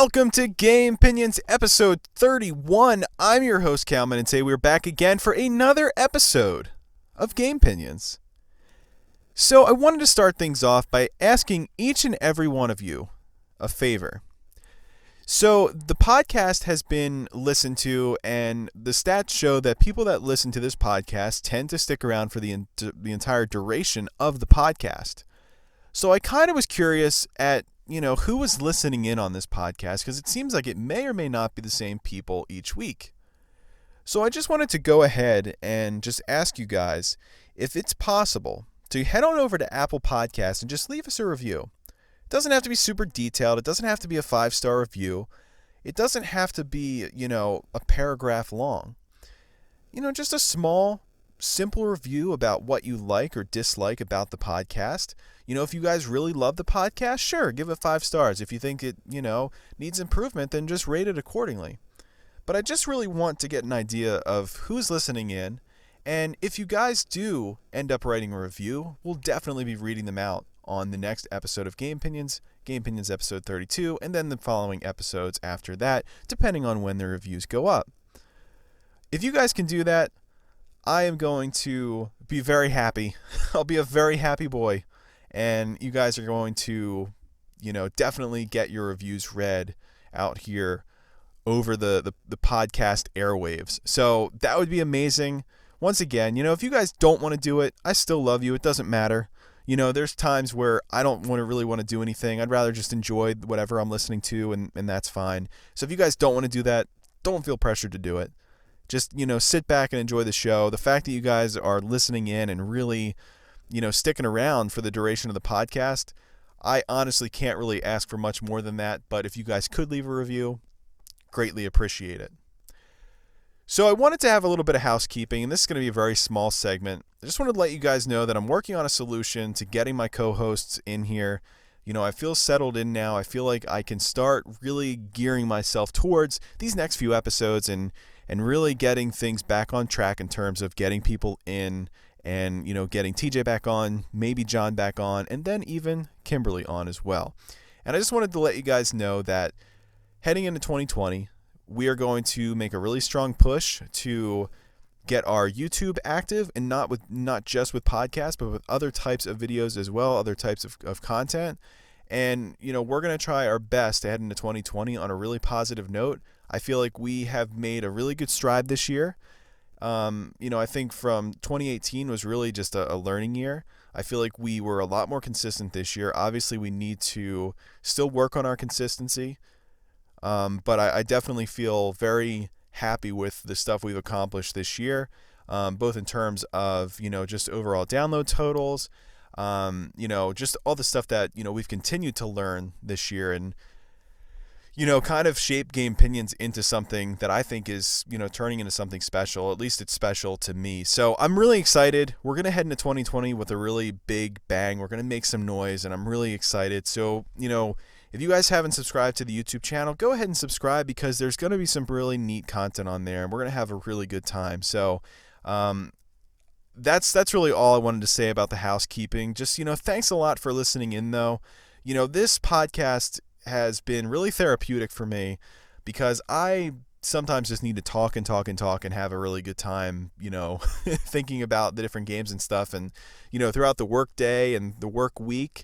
Welcome to Gamepinions episode 31. I'm your host, Calman, and today we're back again for another episode of Gamepinions. So I wanted to start things off by asking each and every one of you a favor. So the podcast has been listened to, and the stats show that people that listen to this podcast tend to stick around for the entire duration of the podcast. So I kind of was curious at who was listening in on this podcast, because it seems like it may or may not be the same people each week. So I just wanted to go ahead and just ask you guys if it's possible to head on over to ApplePodcast and just leave us a review. It doesn't have to be super detailed. It doesn't have to be a 5-star review. It doesn't have to be, a paragraph long. Just a small, simple review about what you like or dislike about the podcast. If you guys really love the podcast, sure, give it 5 stars. If you think it, needs improvement, then just rate it accordingly. But I just really want to get an idea of who's listening in. And if you guys do end up writing a review, we'll definitely be reading them out on the next episode of Gamepinions, Gamepinions episode 32, and then the following episodes after that, depending on when the reviews go up. If you guys can do that, I am going to be very happy. I'll be a very happy boy. And you guys are going to, definitely get your reviews read out here over the podcast airwaves. So that would be amazing. Once again, if you guys don't want to do it, I still love you. It doesn't matter. There's times where I don't really want to do anything. I'd rather just enjoy whatever I'm listening to, and that's fine. So if you guys don't want to do that, don't feel pressured to do it. Just, sit back and enjoy the show. The fact that you guys are listening in and really, sticking around for the duration of the podcast, I honestly can't really ask for much more than that. But if you guys could leave a review, greatly appreciate it. So I wanted to have a little bit of housekeeping, and this is going to be a very small segment. I just wanted to let you guys know that I'm working on a solution to getting my co-hosts in here. I feel settled in now. I feel like I can start really gearing myself towards these next few episodes and really getting things back on track in terms of getting people in and, getting TJ back on, maybe John back on, and then even Kimberly on as well. And I just wanted to let you guys know that heading into 2020, we are going to make a really strong push to get our YouTube active, and not just with podcasts, but with other types of videos as well, other types of content. And, we're going to try our best to head into 2020 on a really positive note. I feel like we have made a really good stride this year. I think from 2018 was really just a learning year. I feel like we were a lot more consistent this year. Obviously, we need to still work on our consistency. But I definitely feel very happy with the stuff we've accomplished this year, both in terms of, just overall download totals, just all the stuff that, we've continued to learn this year and, kind of shape Gamepinions into something that I think is, turning into something special. At least it's special to me. So I'm really excited. We're going to head into 2020 with a really big bang. We're going to make some noise, and I'm really excited. So, if you guys haven't subscribed to the YouTube channel, go ahead and subscribe, because there's going to be some really neat content on there, and we're going to have a really good time. So that's really all I wanted to say about the housekeeping. Just, thanks a lot for listening in, though. This podcast has been really therapeutic for me, because I sometimes just need to talk and have a really good time, thinking about the different games and stuff. And, throughout the work day and the work week,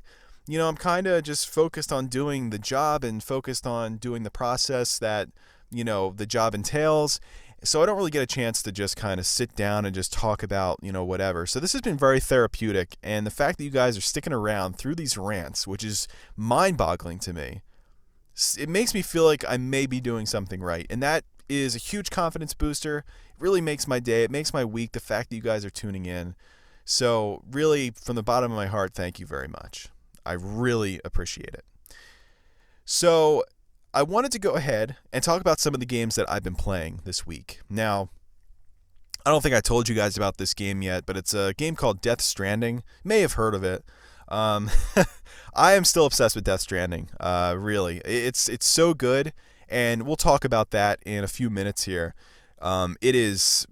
I'm kind of just focused on doing the job and focused on doing the process that, the job entails. So I don't really get a chance to just kind of sit down and just talk about, whatever. So this has been very therapeutic. And the fact that you guys are sticking around through these rants, which is mind-boggling to me, it makes me feel like I may be doing something right. And that is a huge confidence booster. It really makes my day. It makes my week, the fact that you guys are tuning in. So really, from the bottom of my heart, thank you very much. I really appreciate it. So I wanted to go ahead and talk about some of the games that I've been playing this week. Now, I don't think I told you guys about this game yet, but it's a game called Death Stranding. You may have heard of it. I am still obsessed with Death Stranding. Really, it's so good, and we'll talk about that in a few minutes here. It's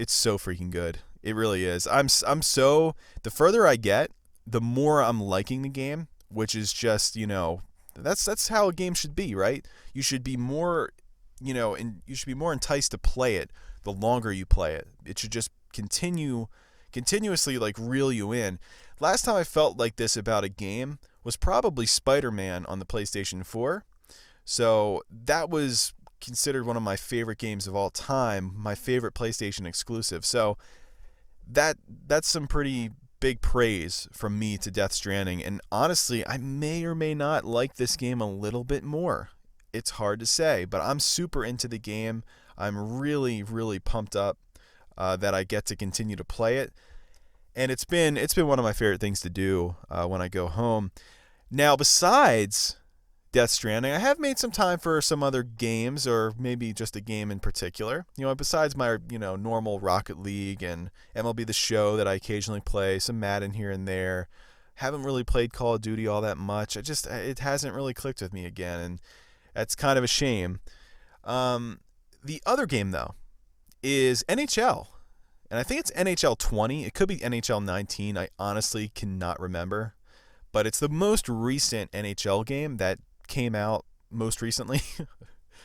so freaking good. It really is. The further I get, the more I'm liking the game, which is just, That's how a game should be, right? You should be more, you should be more enticed to play it the longer you play it. It should just continuously like reel you in. Last time I felt like this about a game was probably Spider-Man on the PlayStation 4. So that was considered one of my favorite games of all time, my favorite PlayStation exclusive. So that's some pretty big praise from me to Death Stranding. And honestly, I may or may not like this game a little bit more. It's hard to say, but I'm super into the game. I'm really, really pumped up that I get to continue to play it. And it's been one of my favorite things to do when I go home. Now, besides Death Stranding, I have made some time for some other games, or maybe just a game in particular. Besides my normal Rocket League and MLB The Show that I occasionally play, some Madden here and there. Haven't really played Call of Duty all that much. It hasn't really clicked with me again, and that's kind of a shame. The other game though is NHL, and I think it's NHL 20. It could be NHL 19. I honestly cannot remember, but it's the most recent NHL game that came out most recently.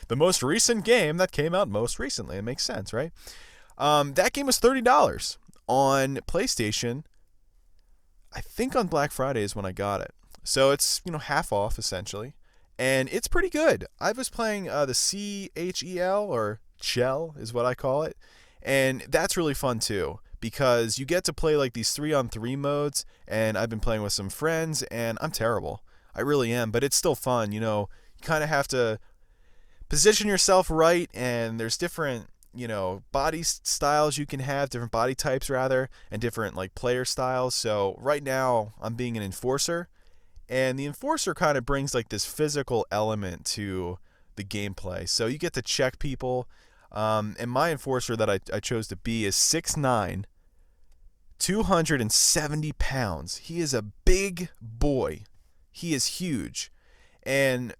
The most recent game that came out most recently. It makes sense, right? That game was $30 on PlayStation. I think on Black Friday is when I got it. So it's, half off essentially. And it's pretty good. I was playing the CHEL, or Chell is what I call it. And that's really fun too, because you get to play like these 3-on-3 modes, and I've been playing with some friends, and I'm terrible. I really am, but it's still fun. You kind of have to position yourself right, and there's different, body styles you can have, different body types rather, and different like player styles. So right now I'm being an enforcer, and the enforcer kind of brings like this physical element to the gameplay. So you get to check people, and my enforcer that I chose to be is 6'9", 270 pounds. He is a big boy. He is huge, and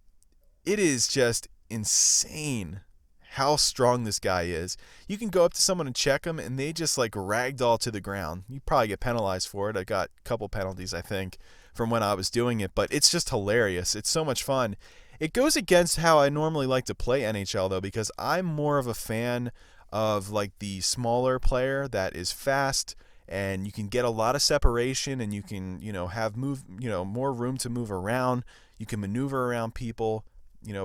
it is just insane how strong this guy is. You can go up to someone and check him, and they just like ragdoll to the ground. You probably get penalized for it. I got a couple penalties, I think, from when I was doing it, but it's just hilarious. It's so much fun. It goes against how I normally like to play NHL though, because I'm more of a fan of like the smaller player that is fast, and you can get a lot of separation, and you can, have more room to move around. You can maneuver around people,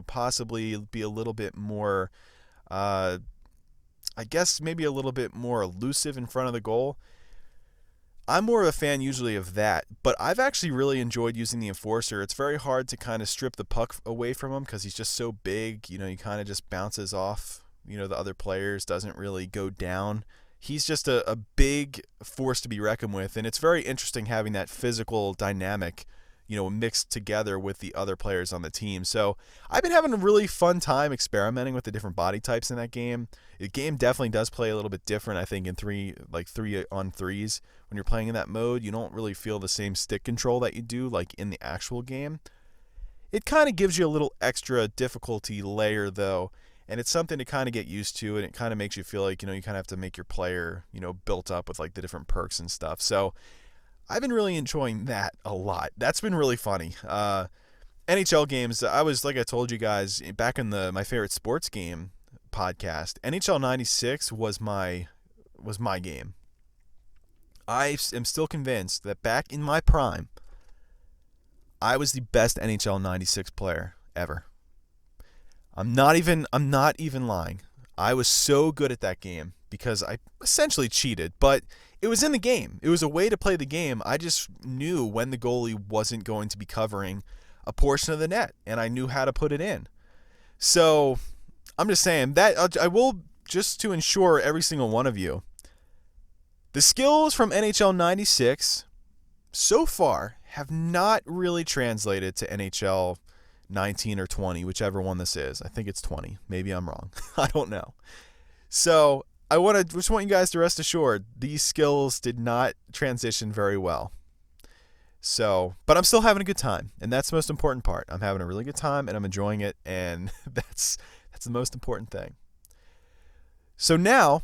possibly be a little bit more, I guess maybe a little bit more elusive in front of the goal. I'm more of a fan usually of that, but I've actually really enjoyed using the enforcer. It's very hard to kind of strip the puck away from him because he's just so big. He kind of just bounces off, the other players, doesn't really go down. He's just a big force to be reckoned with, and it's very interesting having that physical dynamic, mixed together with the other players on the team. So I've been having a really fun time experimenting with the different body types in that game. The game definitely does play a little bit different, I think, in 3-on-3s. When you're playing in that mode, you don't really feel the same stick control that you do like in the actual game. It kind of gives you a little extra difficulty layer though, and it's something to kind of get used to, and it kind of makes you feel like, you kind of have to make your player, built up with like the different perks and stuff. So I've been really enjoying that a lot. That's been really funny. NHL games, I was, like I told you guys, back in my favorite sports game podcast, NHL 96 was my game. I am still convinced that back in my prime, I was the best NHL 96 player ever. I'm not even lying. I was so good at that game because I essentially cheated, but it was in the game. It was a way to play the game. I just knew when the goalie wasn't going to be covering a portion of the net, and I knew how to put it in. So I'm just saying that I will, just to ensure every single one of you, the skills from NHL 96 so far have not really translated to NHL 19 or 20, whichever one this is. I think it's 20. Maybe I'm wrong. I don't know. So I just want you guys to rest assured these skills did not transition very well. So, but I'm still having a good time, and that's the most important part. I'm having a really good time, and I'm enjoying it, and that's the most important thing. So now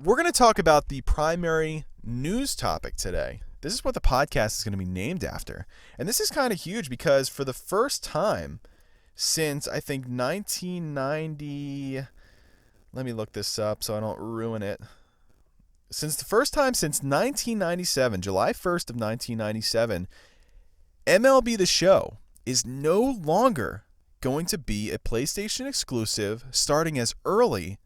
we're going to talk about the primary news topic today. This is what the podcast is going to be named after. And this is kind of huge because for the first time since, I think, 1990... Let me look this up so I don't ruin it. Since 1997, July 1st of 1997, MLB The Show is no longer going to be a PlayStation exclusive starting as early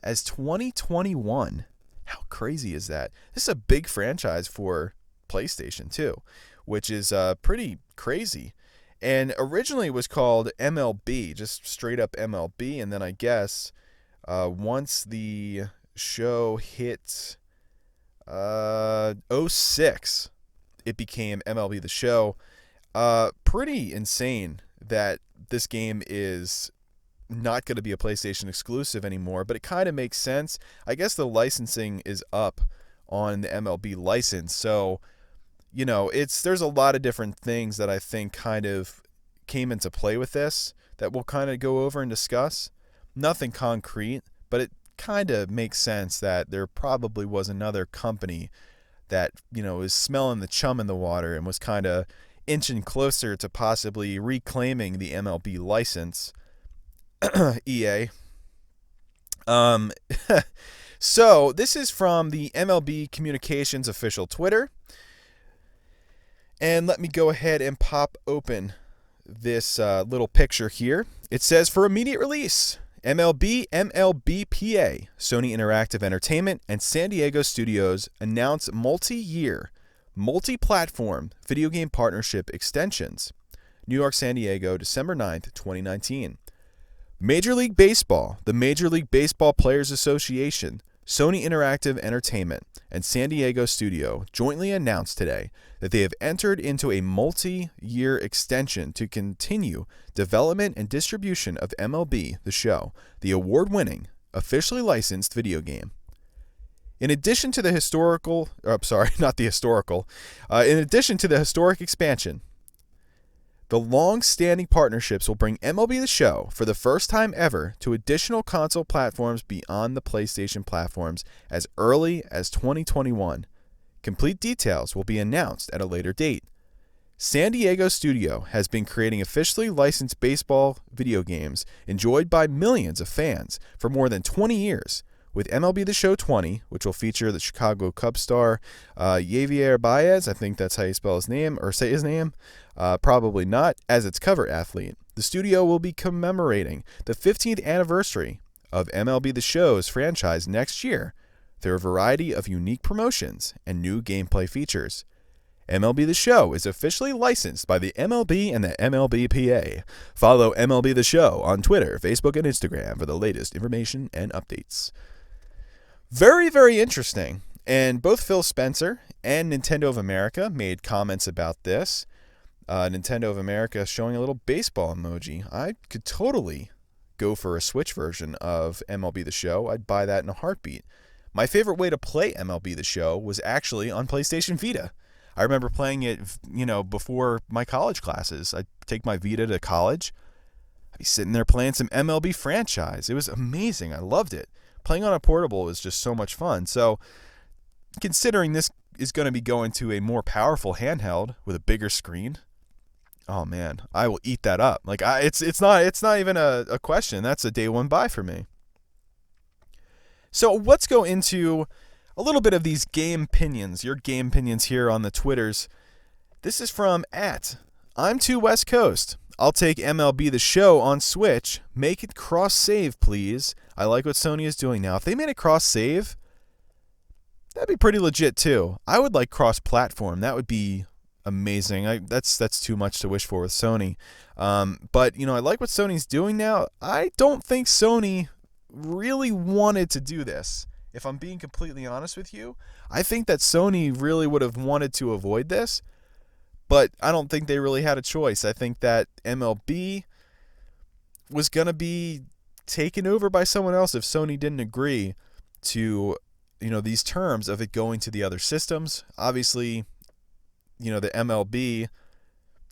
as 2021. How crazy is that? This is a big franchise for PlayStation too, which is pretty crazy. And originally it was called MLB, just straight up MLB, and then I guess once the show hit 06, it became MLB The Show. Pretty insane that this game is not going to be a PlayStation exclusive anymore, but it kind of makes sense. I guess the licensing is up on the MLB license, so there's a lot of different things that I think kind of came into play with this that we'll kind of go over and discuss. Nothing concrete, but it kind of makes sense that there probably was another company that is smelling the chum in the water and was kind of inching closer to possibly reclaiming the MLB license. EA. So this is from the MLB Communications official Twitter. And let me go ahead and pop open this little picture here. It says, for immediate release, MLBPA, Sony Interactive Entertainment, and San Diego Studios announce multi-year, multi-platform video game partnership extensions. New York, San Diego, December 9th, 2019. Major League Baseball, the Major League Baseball Players Association, Sony Interactive Entertainment, and San Diego Studio jointly announced today that they have entered into a multi-year extension to continue development and distribution of MLB The Show, the award-winning, officially licensed video game. In addition to the historic expansion, the long-standing partnerships will bring MLB The Show for the first time ever to additional console platforms beyond the PlayStation platforms as early as 2021. Complete details will be announced at a later date. San Diego Studio has been creating officially licensed baseball video games enjoyed by millions of fans for more than 20 years, with MLB The Show 20, which will feature the Chicago Cubs star Javier Baez, I think that's how you spell his name, or say his name, probably not, as its cover athlete. The studio will be commemorating the 15th anniversary of MLB The Show's franchise next year through a variety of unique promotions and new gameplay features. MLB The Show is officially licensed by the MLB and the MLBPA. Follow MLB The Show on Twitter, Facebook, and Instagram for the latest information and updates. Very, very interesting. And both Phil Spencer and Nintendo of America made comments about this. Nintendo of America showing a little baseball emoji. I could totally go for a Switch version of MLB The Show. I'd buy that in a heartbeat. My favorite way to play MLB The Show was actually on PlayStation Vita. I remember playing it, before my college classes. I'd take my Vita to college. I'd be sitting there playing some MLB franchise. It was amazing. I loved it. Playing on a portable was just so much fun. So, considering this is going to be going to a more powerful handheld with a bigger screen, oh man, I will eat that up. Like it's not even a question. That's a day one buy for me. So let's go into a little bit of these Gamepinions. Your Gamepinions here on the Twitters. This is from I'm too West Coast. I'll take MLB The Show on Switch. Make it cross-save, please. I like what Sony is doing now. If they made it cross-save, that'd be pretty legit too. I would like cross-platform. That would be amazing. That's too much to wish for with Sony. But I like what Sony's doing now. I don't think Sony really wanted to do this. If I'm being completely honest with you, I think that Sony really would have wanted to avoid this, but I don't think they really had a choice. I think that MLB was going to be taken over by someone else if Sony didn't agree to, these terms of it going to the other systems. Obviously, the MLB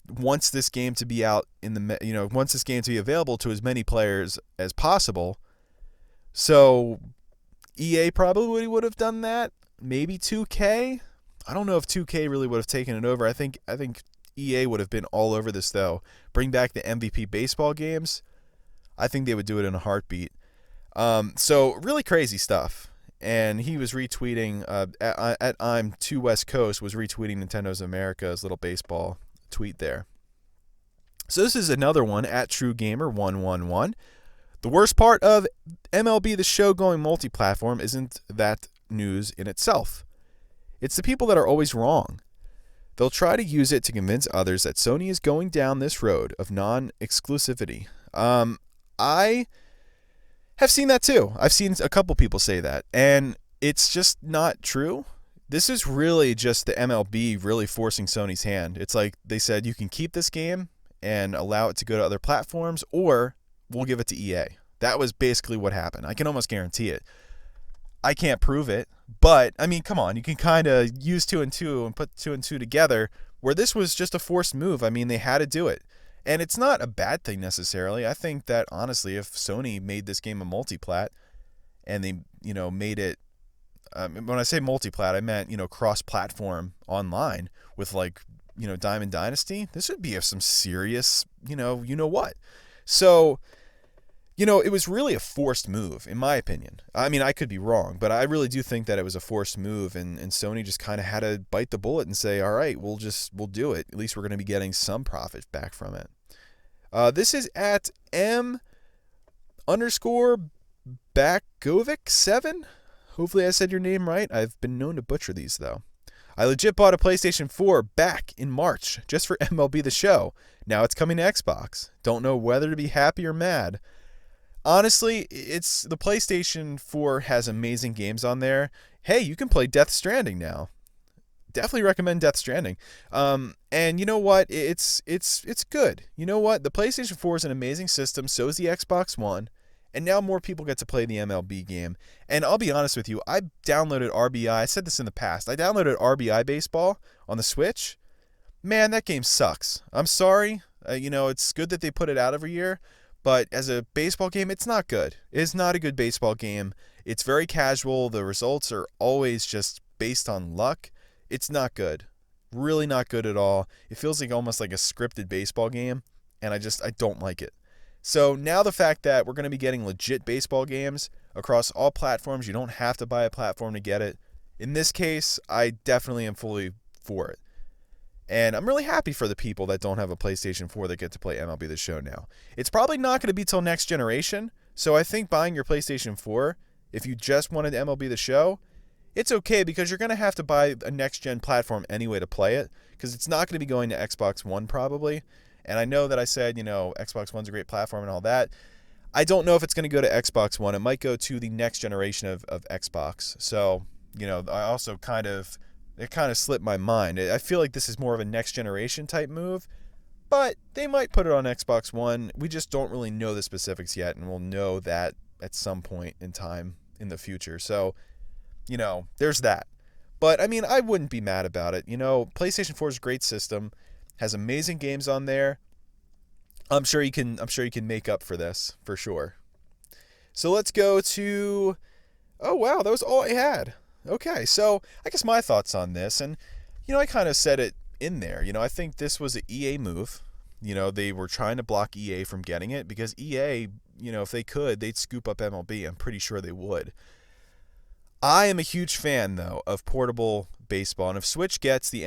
wants this game to be out wants this game to be available to as many players as possible. So EA probably would have done that. Maybe 2K. I don't know if 2K really would have taken it over. I think EA would have been all over this, though. Bring back the MVP baseball games. I think they would do it in a heartbeat. So really crazy stuff. And he was retweeting, at I'm 2 West Coast, was retweeting Nintendo's America's little baseball tweet there. So this is another one, at TrueGamer111. The worst part of MLB The Show going multi-platform isn't that news in itself. It's the people that are always wrong. They'll try to use it to convince others that Sony is going down this road of non-exclusivity. I have seen that too. I've seen a couple people say that, and it's just not true. This is really just the MLB really forcing Sony's hand. It's like they said, you can keep this game and allow it to go to other platforms, or we'll give it to EA. That was basically what happened. I can almost guarantee it. I can't prove it, but, I mean, come on. You can kind of use 2 and 2 and put 2 and 2 together, where this was just a forced move. I mean, they had to do it. And it's not a bad thing necessarily. I think that, honestly, if Sony made this game a multiplat, and they, made it, when I say multiplat, I meant, cross-platform online with, like, Diamond Dynasty, this would be some serious, what. So, it was really a forced move, in my opinion. I mean, I could be wrong, but I really do think that it was a forced move, and Sony just kind of had to bite the bullet and say, all right, we'll do it. At least we're going to be getting some profit back from it. This is at M_Bakovic7. Hopefully I said your name right. I've been known to butcher these, though. I legit bought a PlayStation 4 back in March just for MLB The Show. Now it's coming to Xbox. Don't know whether to be happy or mad. Honestly, it's the PlayStation 4 has amazing games on there. Hey, you can play Death Stranding now. Definitely recommend Death Stranding. And you know what? It's good. You know what? The PlayStation 4 is an amazing system. So is the Xbox One. And now more people get to play the MLB game. And I'll be honest with you, I downloaded RBI. I said this in the past. I downloaded RBI Baseball on the Switch. Man, that game sucks. I'm sorry. It's good that they put it out every year. But as a baseball game, it's not good. It's not a good baseball game. It's very casual. The results are always just based on luck. It's not good. Really not good at all. It feels like almost like a scripted baseball game. And I don't like it. So now the fact that we're going to be getting legit baseball games across all platforms, you don't have to buy a platform to get it. In this case, I definitely am fully for it. And I'm really happy for the people that don't have a PlayStation 4 that get to play MLB The Show now. It's probably not going to be till next generation, so I think buying your PlayStation 4, if you just wanted MLB The Show, it's okay because you're going to have to buy a next-gen platform anyway to play it, because it's not going to be going to Xbox One probably. And I know that I said, Xbox One's a great platform and all that. I don't know if it's going to go to Xbox One. It might go to the next generation of Xbox. So, I also it kind of slipped my mind. I feel like this is more of a next generation type move, but they might put it on Xbox One. We just don't really know the specifics yet, and we'll know that at some point in time in the future. So, there's that. But, I mean, I wouldn't be mad about it. PlayStation 4 is a great system. Has amazing games on there. I'm sure you can make up for this, for sure. So let's go to... Oh, wow, that was all I had. Okay, so I guess my thoughts on this, and, I kind of said it in there. I think this was an EA move. They were trying to block EA from getting it, because EA, if they could, they'd scoop up MLB. I'm pretty sure they would. I am a huge fan, though, of portable baseball, and if Switch gets the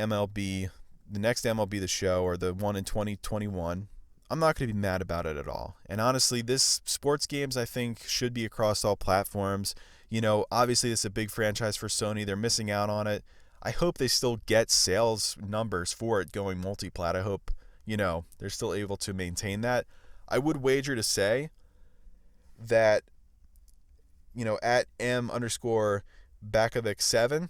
next MLB The Show, or the one in 2021, I'm not going to be mad about it at all. And honestly, this sports games, I think, should be across all platforms. Obviously, this is a big franchise for Sony. They're missing out on it. I hope they still get sales numbers for it going multi-plat. I hope, they're still able to maintain that. I would wager to say that, at M_Bakovic7,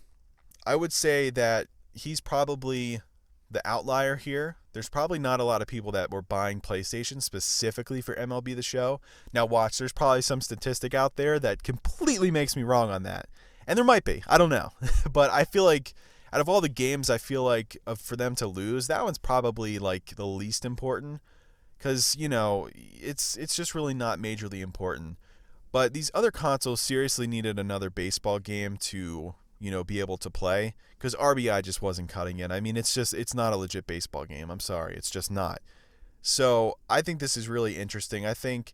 I would say that he's probably the outlier here. There's probably not a lot of people that were buying PlayStation specifically for MLB The Show. Now watch, there's probably some statistic out there that completely makes me wrong on that. And there might be. I don't know. But I feel like out of all the games, I feel like for them to lose, that one's probably like the least important. Because, it's just really not majorly important. But these other consoles seriously needed another baseball game to be able to play, because RBI just wasn't cutting it. I mean, it's not a legit baseball game. I'm sorry, it's just not. So I think this is really interesting. I think,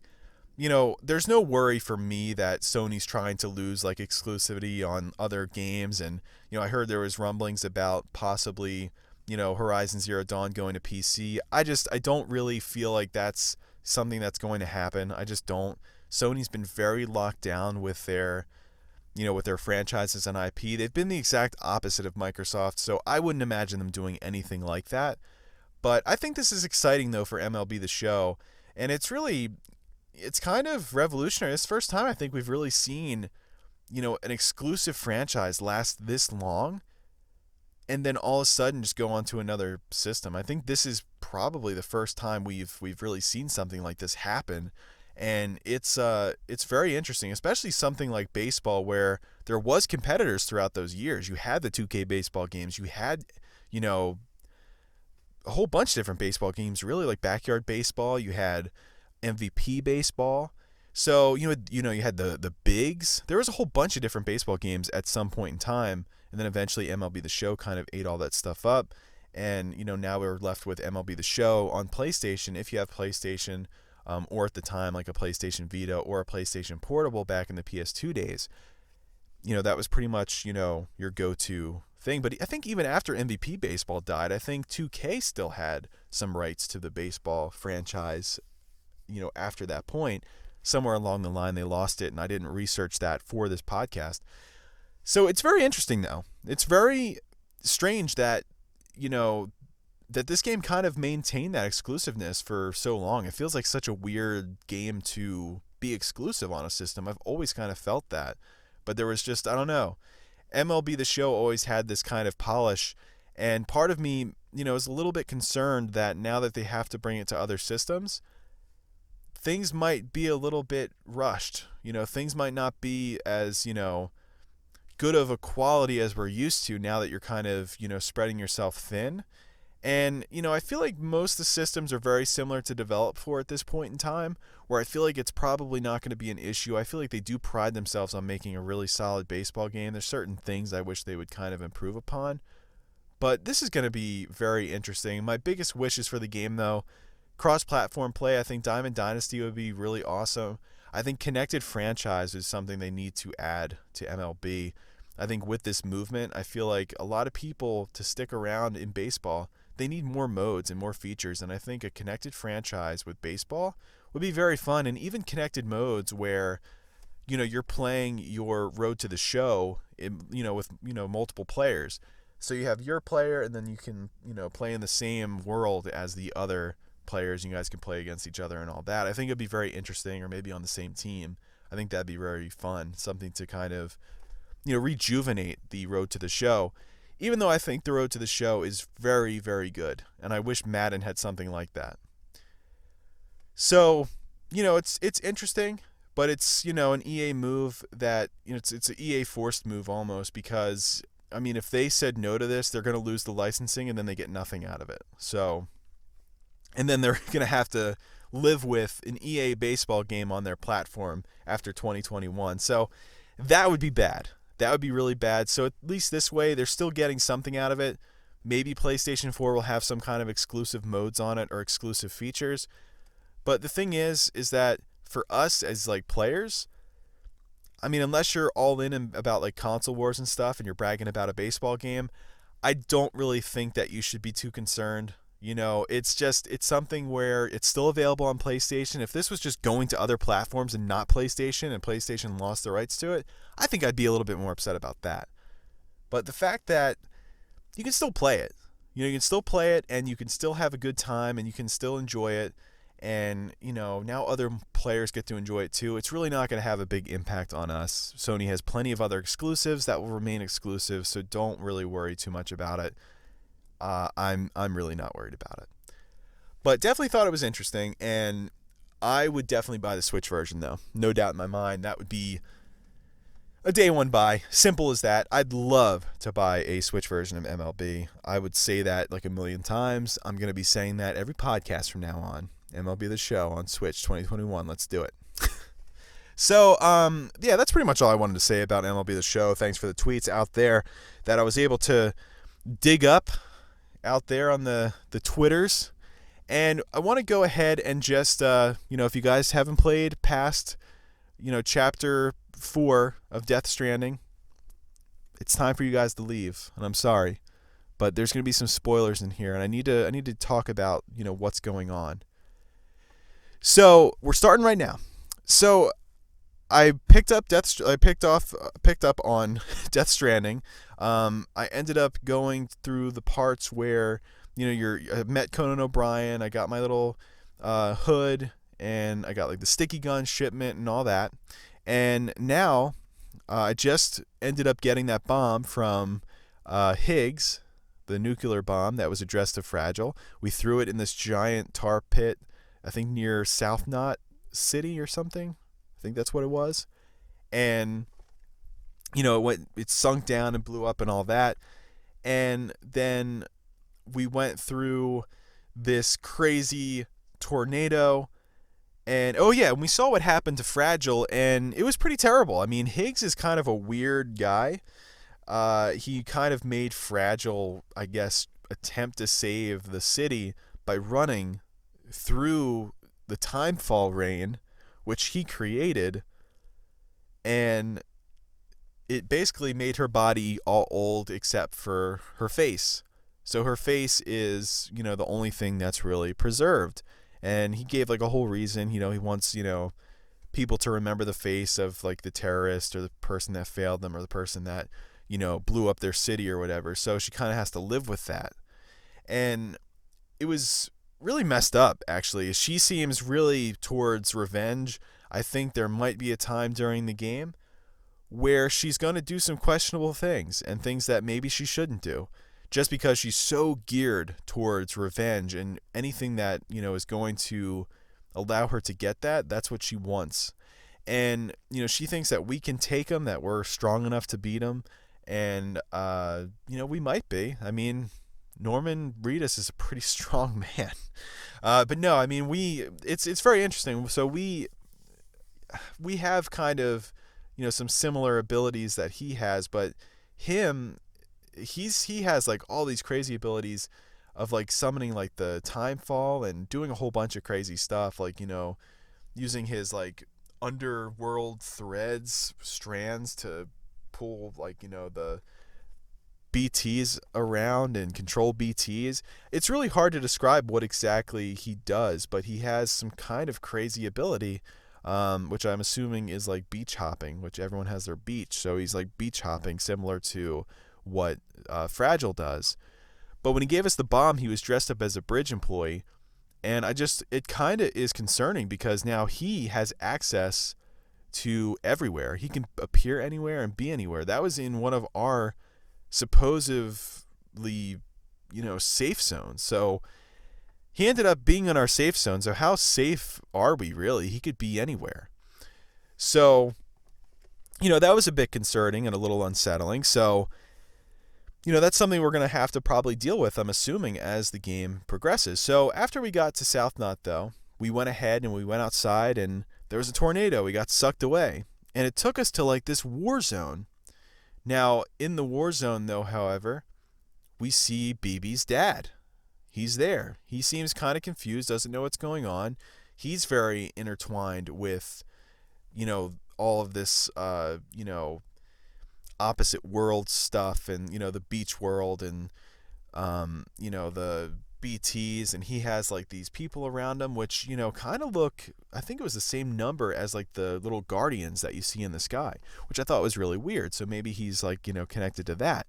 there's no worry for me that Sony's trying to lose like exclusivity on other games. And, I heard there was rumblings about possibly, Horizon Zero Dawn going to PC. I don't really feel like that's something that's going to happen. I just don't. Sony's been very locked down with their franchises and IP. They've been the exact opposite of Microsoft, so I wouldn't imagine them doing anything like that. But I think this is exciting, though, for MLB The Show, and it's kind of revolutionary. It's the first time I think we've really seen, an exclusive franchise last this long, and then all of a sudden just go on to another system. I think this is probably the first time we've really seen something like this happen. And it's very interesting, especially something like baseball, where there was competitors throughout those years. You had the 2K baseball games. You had, a whole bunch of different baseball games, really, like Backyard Baseball. You had MVP Baseball. So, you had the bigs. There was a whole bunch of different baseball games at some point in time. And then eventually MLB The Show kind of ate all that stuff up. And, now we're left with MLB The Show on PlayStation. If you have PlayStation, or at the time like a PlayStation Vita or a PlayStation Portable back in the PS2 days, that was pretty much, your go-to thing. But I think even after MVP Baseball died, I think 2K still had some rights to the baseball franchise, after that point. Somewhere along the line they lost it, and I didn't research that for this podcast. So it's very interesting, though. It's very strange that, that this game kind of maintained that exclusiveness for so long. It feels like such a weird game to be exclusive on a system. I've always kind of felt that. But there was just, I don't know. MLB The Show always had this kind of polish. And part of me, is a little bit concerned that now that they have to bring it to other systems, things might be a little bit rushed. Things might not be as, good of a quality as we're used to now that you're kind of, spreading yourself thin. And, I feel like most of the systems are very similar to develop for at this point in time, where I feel like it's probably not going to be an issue. I feel like they do pride themselves on making a really solid baseball game. There's certain things I wish they would kind of improve upon. But this is going to be very interesting. My biggest wishes for the game, though, cross-platform play. I think Diamond Dynasty would be really awesome. I think connected franchise is something they need to add to MLB. I think with this movement, I feel like a lot of people, to stick around in baseball, they need more modes and more features, and I think a connected franchise with baseball would be very fun. And even connected modes where, you're playing your Road to the Show, with, multiple players. So you have your player, and then you can, play in the same world as the other players. You guys can play against each other and all that. I think it'd be very interesting, or maybe on the same team. I think that'd be very fun, something to kind of, rejuvenate the Road to the Show. Even though I think the Road to the Show is very, very good, and I wish Madden had something like that. So, it's interesting, but it's, an EA move that, it's an EA forced move almost, because, I mean, if they said no to this, they're going to lose the licensing, and then they get nothing out of it. So, and then they're going to have to live with an EA baseball game on their platform after 2021. So, that would be bad. That would be really bad. So at least this way, they're still getting something out of it. Maybe PlayStation 4 will have some kind of exclusive modes on it or exclusive features. But the thing is that for us as like players, I mean, unless you're all in about like console wars and stuff and you're bragging about a baseball game, I don't really think that you should be too concerned. It's something where it's still available on PlayStation. If this was just going to other platforms and not PlayStation, and PlayStation lost the rights to it, I think I'd be a little bit more upset about that. But the fact that you can still play it, you can still play it, and you can still have a good time, and you can still enjoy it, and, now other players get to enjoy it too. It's really not going to have a big impact on us. Sony has plenty of other exclusives that will remain exclusive, so don't really worry too much about it. I'm really not worried about it. But definitely thought it was interesting, and I would definitely buy the Switch version, though. No doubt in my mind. That would be a day one buy. Simple as that. I'd love to buy a Switch version of MLB. I would say that like a million times. I'm going to be saying that every podcast from now on. MLB The Show on Switch 2021. Let's do it. So, yeah, that's pretty much all I wanted to say about MLB The Show. Thanks for the tweets out there that I was able to dig up out there on the Twitters. And I want to go ahead and just, if you guys haven't played past, Chapter 4 of Death Stranding, it's time for you guys to leave. And I'm sorry, but there's going to be some spoilers in here, and I need to talk about, what's going on. So we're starting right now. So I picked up on Death Stranding. I ended up going through the parts where I met Conan O'Brien. I got my little hood, and I got like the sticky gun shipment and all that. And now I just ended up getting that bomb from Higgs, the nuclear bomb that was addressed to Fragile. We threw it in this giant tar pit, I think near South Knot City or something. I think that's what it was. And it sunk down and blew up and all that. And then we went through this crazy tornado. And we saw what happened to Fragile, and it was pretty terrible. I mean, Higgs is kind of a weird guy. He kind of made Fragile, I guess, attempt to save the city by running through the timefall rain, which he created, and it basically made her body all old except for her face. So her face is, the only thing that's really preserved. And he gave like a whole reason, he wants, people to remember the face of like the terrorist or the person that failed them or the person that, blew up their city or whatever. So she kind of has to live with that. And it was really messed up, actually. She seems really towards revenge. I think there might be a time during the game where she's going to do some questionable things and things that maybe she shouldn't do, just because she's so geared towards revenge, and anything that, is going to allow her to get that, that's what she wants. And, she thinks that we can take them, that we're strong enough to beat them. And, we might be. I mean, Norman Reedus is a pretty strong man. But no, I mean, it's very interesting. So we have kind of, some similar abilities that he has, but he has like all these crazy abilities of like summoning like the time fall and doing a whole bunch of crazy stuff, like, using his like underworld strands to pull like, the BTs around and control BTs. It's really hard to describe what exactly he does, but he has some kind of crazy ability, which I'm assuming is like beach hopping, which everyone has their beach. So he's like beach hopping, similar to what Fragile does. But when he gave us the bomb, he was dressed up as a bridge employee. And it kind of is concerning, because now he has access to everywhere. He can appear anywhere and be anywhere. That was in one of our supposedly, safe zones. So he ended up being in our safe zone. So how safe are we really? He could be anywhere. So, that was a bit concerning and a little unsettling. So, that's something we're going to have to probably deal with, I'm assuming, as the game progresses. So after we got to South Knot, though, we went ahead and we went outside, and there was a tornado. We got sucked away. And it took us to like this war zone. Now, in the war zone, though, however, we see BB's dad. He's there. He seems kind of confused, doesn't know what's going on. He's very intertwined with, all of this, opposite world stuff, and, the beach world, and, the BTs, and he has like these people around him, which, kind of look, I think it was the same number as like the little guardians that you see in the sky, which I thought was really weird. So maybe he's like, connected to that.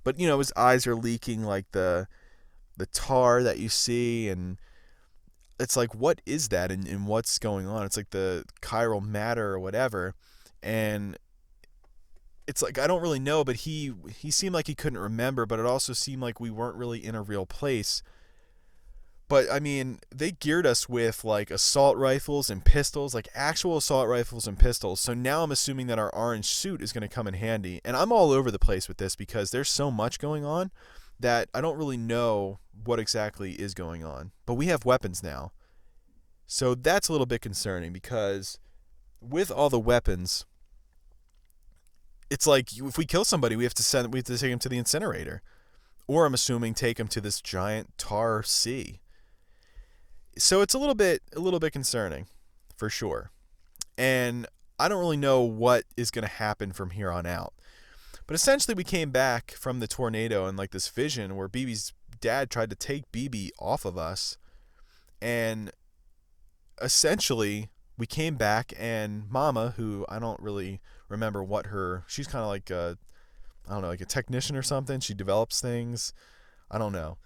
But, his eyes are leaking like the tar that you see, and it's like, what is that, and what's going on? It's like the chiral matter or whatever, and it's like, I don't really know, but he seemed like he couldn't remember, but it also seemed like we weren't really in a real place. But, I mean, they geared us with, like, assault rifles and pistols, like actual assault rifles and pistols. So now I'm assuming that our orange suit is going to come in handy. And I'm all over the place with this, because there's so much going on that I don't really know what exactly is going on. But we have weapons now. So that's a little bit concerning, because with all the weapons, it's like if we kill somebody, we have to take them to the incinerator, or I'm assuming take them to this giant tar sea. So it's a little bit concerning, for sure. And I don't really know what is going to happen from here on out. But essentially, we came back from the tornado and like this vision where BB's dad tried to take BB off of us, and essentially we came back, and Mama, who I don't really remember she's kind of like like a technician or something. She develops things. I don't know.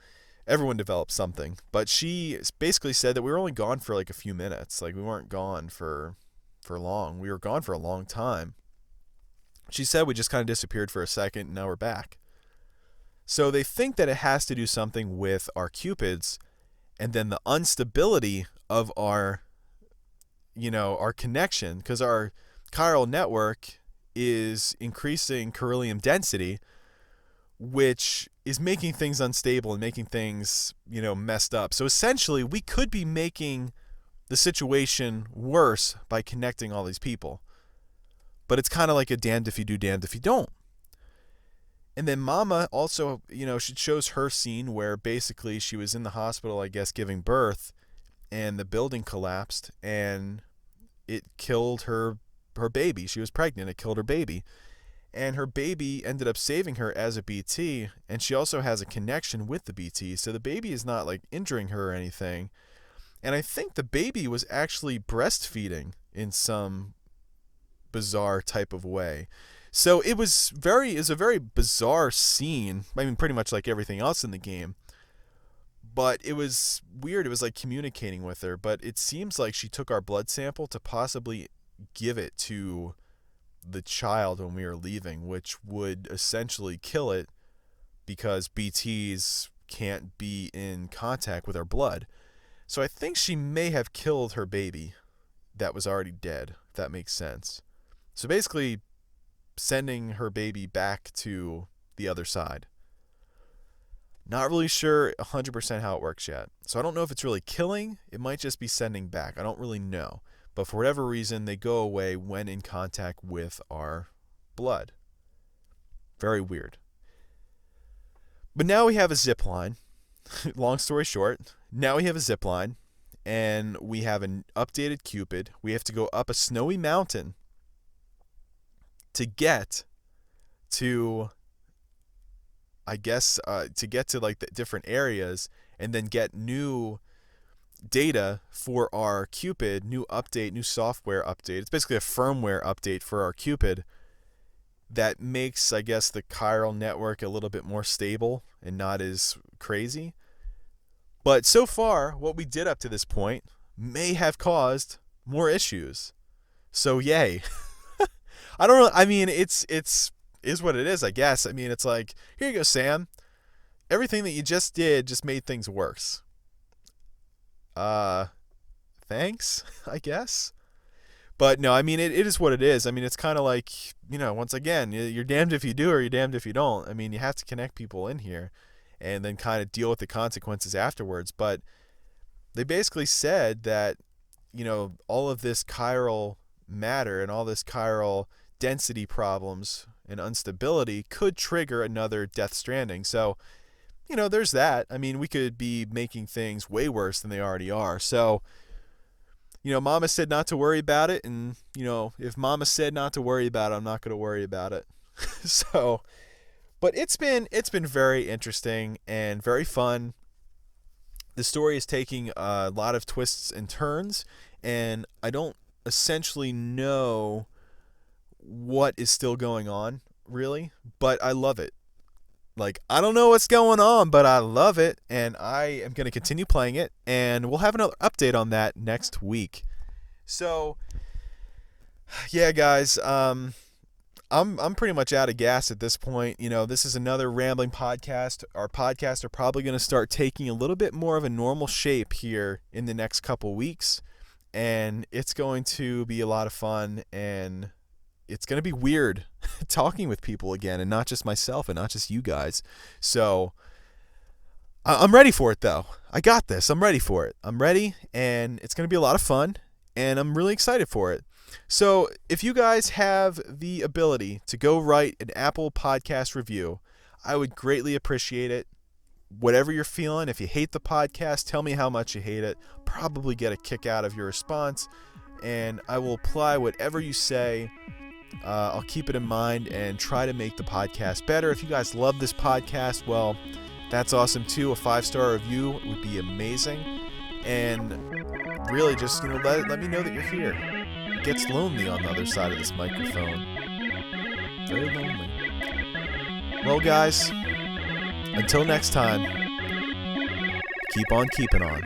Everyone develops something. But she basically said that we were only gone for like a few minutes. Like we weren't gone for long. We were gone for a long time. She said we just kind of disappeared for a second and now we're back. So they think that it has to do something with our cupids and then the instability of our connection, because our chiral network is increasing beryllium density, which is making things unstable and making things, messed up. So essentially, we could be making the situation worse by connecting all these people. But it's kind of like a damned if you do, damned if you don't. And then Mama also, she shows her scene where basically she was in the hospital, I guess, giving birth, and the building collapsed, and it killed her baby. She was pregnant. It killed her baby. And her baby ended up saving her as a BT, and she also has a connection with the BT. So the baby is not like injuring her or anything. And I think the baby was actually breastfeeding in some bizarre type of way. So it was a very bizarre scene. I mean, pretty much like everything else in the game. But it was weird. It was like communicating with her. But it seems like she took our blood sample to possibly give it to the child when we were leaving, which would essentially kill it because BTs can't be in contact with our blood. So I think she may have killed her baby that was already dead, if that makes sense. So basically sending her baby back to the other side. Not really sure 100% how it works yet. So I don't know if it's really killing. It might just be sending back. I don't really know. But for whatever reason, they go away when in contact with our blood. Very weird. But now we have a zip line. Long story short, now we have a zip line, and we have an updated Cupid. We have to go up a snowy mountain to get to, I guess, to like the different areas, and then get new data for our Cupid, new software update. It's basically a firmware update for our Cupid that makes, I guess, the chiral network a little bit more stable and not as crazy. But so far, what we did up to this point may have caused more issues. So yay. I don't know. I mean, it's is what it is, I guess. I mean, it's like, here you go, Sam. Everything that you just did just made things worse. Thanks, I guess. But no, I mean, it is what it is. I mean, it's kind of like, once again, you're damned if you do or you're damned if you don't. I mean, you have to connect people in here and then kind of deal with the consequences afterwards. But they basically said that, all of this chiral matter and all this chiral density problems and instability could trigger another Death Stranding. So, there's that. I mean, we could be making things way worse than they already are. So, Mama said not to worry about it. And, if Mama said not to worry about it, I'm not going to worry about it. So, but it's been very interesting and very fun. The story is taking a lot of twists and turns, and I don't essentially know what is still going on, really, but I love it. Like, I don't know what's going on, but I love it, and I am going to continue playing it, and we'll have another update on that next week. So, yeah, guys, I'm pretty much out of gas at this point. This is another rambling podcast. Our podcasts are probably going to start taking a little bit more of a normal shape here in the next couple weeks, and it's going to be a lot of fun, and it's going to be weird talking with people again, and not just myself and not just you guys. So I'm ready for it, though. I got this. I'm ready for it. I'm ready, and it's going to be a lot of fun, and I'm really excited for it. So if you guys have the ability to go write an Apple Podcast review, I would greatly appreciate it. Whatever you're feeling, if you hate the podcast, tell me how much you hate it. Probably get a kick out of your response, and I will apply whatever you say. I'll keep it in mind and try to make the podcast better. If you guys love this podcast, well, that's awesome too. A 5-star review would be amazing. And really just, let me know that you're here. It gets lonely on the other side of this microphone. Very lonely. Well, guys, until next time, keep on keeping on.